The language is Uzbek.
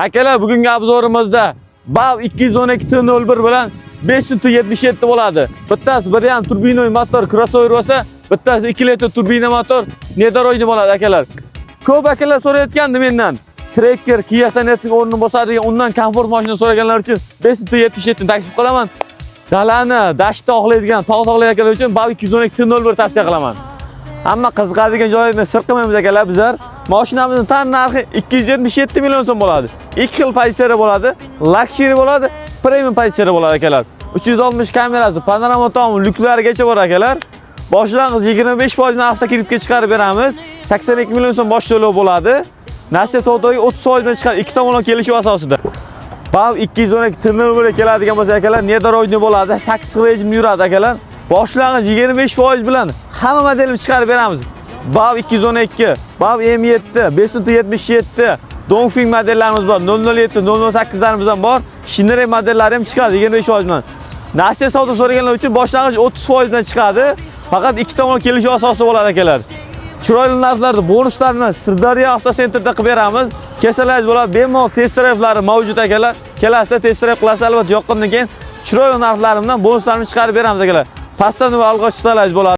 Akalar, bugungi obzorimizda BAV 212 T01 bilan 577 bo'ladi. Bittasi variant turbinoy motor crossover bo'lsa, bittasi 2 litr turbina motor nedoroyni bo'ladi akalar. Ko'p akalar so'rayotgandi mendan. Tracker Kia Sonet'ning o'rnini bosadigan undan komfort mashina so'raganlar uchun 577 ni taklif qilaman. Dalani, dashtni oqlaydigan, tog' oqlaydiganlar uchun BAV 212 T01 tavsiya qilaman. Hamma qiziqadigan joyini sir qilmaymiz akalar bizlar. Mashinamizning tan narxi 277 million so'm bo'ladi. 2 xil pozitsiyada bo'ladi. Luxury bo'ladi, premium pozitsiyada bo'ladi akalar. 360 kamerasi, panorama tom, lyuklarigacha bor akalar. Boshlang'ich 25% narxda kreditga chiqarib beramiz. 82 million so'm bosh to'lov bo'ladi. Nasiya savdoga 30% bilan chiqadi. Ikki tomonlama kelishuv asosida. BAV 212 T01 keladigan bo'lsa akalar, nedoroyni bo'ladi. 8 xil rejimda yuradi akalar. Boshlang'ich 25% bilan hamma modelni chiqarib beramiz. BAV 212, BAV M7, 577, Dongfeng modellarimiz bor. 007, 008larimiz ham bor. Shinere modellari ham chiqadi 25% bilan. Nasiya savdo so'raganlar uchun boshlang'ich 30% bilan chiqadi. Faqat ikki tomonlama kelishuv asosida bo'ladi akalar. Chiroyli narxlarda bonuslarni Sirdaryo avtosentrda qilib beramiz. Kelsangiz bo'ladi, bemalol test drive'lari mavjud akalar. Kelasizda test drive qilasiz, albatta yoqqandan keyin chiroyli narxlarimdan bonuslarni chiqarib beramiz akalar. Pastdan va olg'a chiqsangiz bo'ladi.